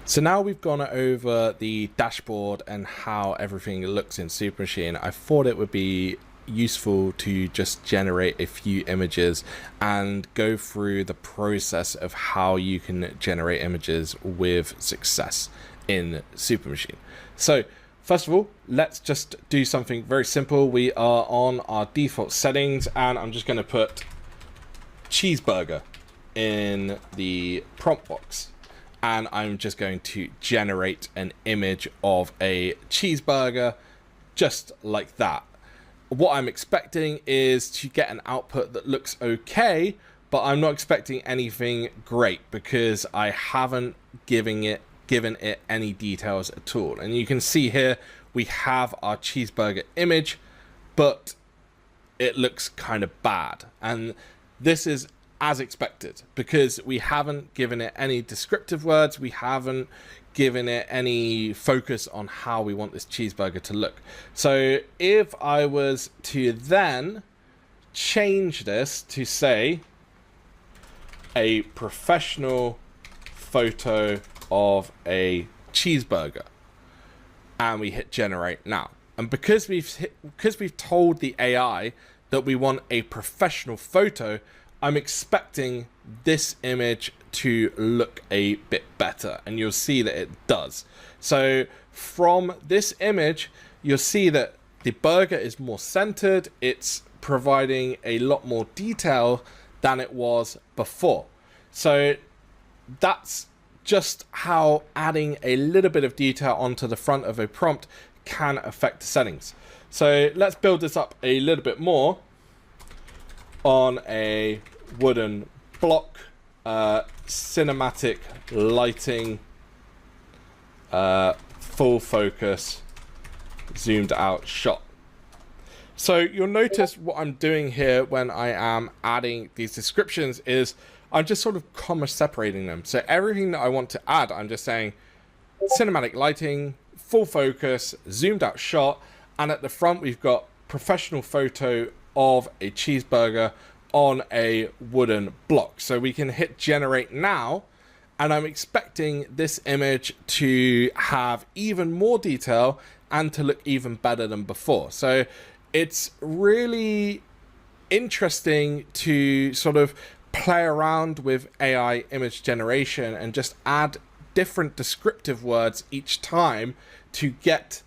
So now we've gone over the dashboard and how everything looks in SuperMachine. I thought it would be useful to just generate a few images and go through the process of how you can generate images with success in SuperMachine. So first of all, let's just do something very simple. We are on our default settings and I'm just going to put cheeseburger in the prompt box. And I'm just going to generate an image of a cheeseburger just like that. What I'm expecting is to get an output that looks okay, but I'm not expecting anything great because I haven't given it any details at all. And you can see here we have our cheeseburger image, but it looks kind of bad. And this is as expected because we haven't given it any descriptive words, we haven't given it any focus on how we want this cheeseburger to look. So if I was to then change this to say a professional photo of a cheeseburger and we hit generate now, and because we've told the AI that we want a professional photo, I'm expecting this image to look a bit better, and you'll see that it does. So from this image, you'll see that the burger is more centered. It's providing a lot more detail than it was before. So that's just how adding a little bit of detail onto the front of a prompt can affect the settings. So let's build this up a little bit more on a wooden block, cinematic lighting, full focus, zoomed out shot. So you'll notice what I'm doing here when I am adding these descriptions is I'm just sort of comma separating them. So everything that I want to add, I'm just saying cinematic lighting, full focus, zoomed out shot, and at the front we've got professional photo of a cheeseburger on a wooden block. So we can hit generate now, and I'm expecting this image to have even more detail and to look even better than before. So it's really interesting to sort of play around with AI image generation and just add different descriptive words each time to get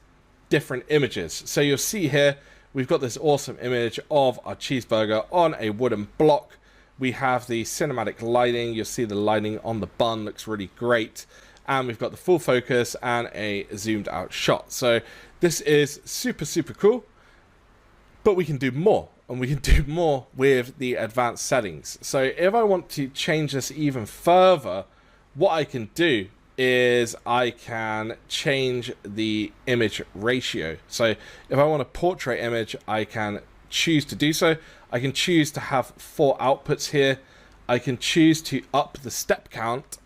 different images. So you'll see here we've got this awesome image of our cheeseburger on a wooden block. We have the cinematic lighting. You'll see the lighting on the bun looks really great. And we've got the full focus and a zoomed out shot. So this is super, super cool. But we can do more. And we can do more with the advanced settings. So if I want to change this even further, what I can do is I can change the image ratio. So if I want a portrait image, I can choose to do so. I can choose to have 4 outputs here. I can choose to up the step count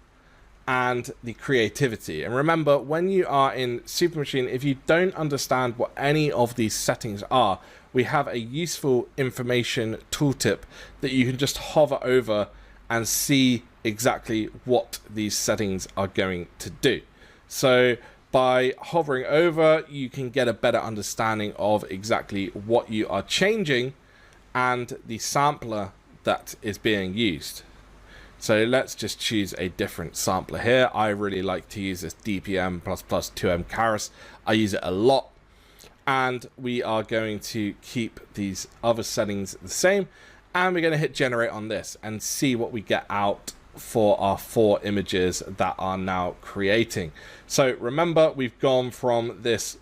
and the creativity. And remember, when you are in SuperMachine, if you don't understand what any of these settings are, we have a useful information tooltip that you can just hover over and see exactly what these settings are going to do. So by hovering over, you can get a better understanding of exactly what you are changing and the sampler that is being used. So let's just choose a different sampler here. I really like to use this DPM++ 2M Keras. I use it a lot. And we are going to keep these other settings the same. And we're going to hit generate on this and see what we get out for our 4 images that are now creating. So remember, we've gone from this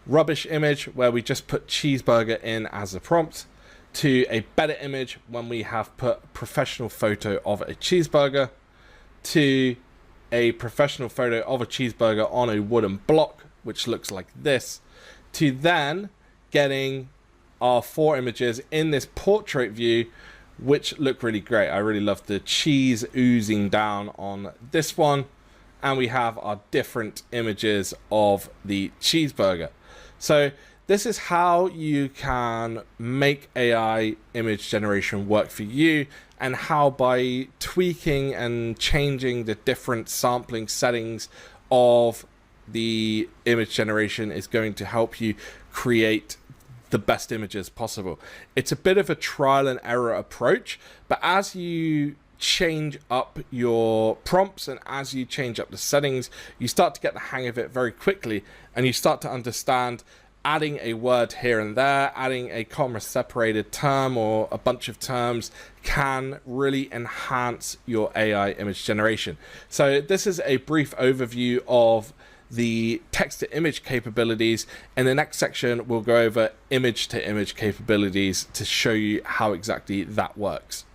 rubbish image where we just put cheeseburger in as a prompt to a better image when we have put professional photo of a cheeseburger to a professional photo of a cheeseburger on a wooden block, which looks like this, to then getting our 4 images in this portrait view, which look really great. I really love the cheese oozing down on this one. And we have our different images of the cheeseburger. So this is how you can make AI image generation work for you, and how by tweaking and changing the different sampling settings of the image generation is going to help you create the best images possible. It's a bit of a trial and error approach, but as you change up your prompts and as you change up the settings, you start to get the hang of it very quickly, and you start to understand adding a word here and there, adding a comma separated term or a bunch of terms can really enhance your AI image generation. So this is a brief overview of the text to image capabilities. In the next section, we'll go over image to image capabilities to show you how exactly that works.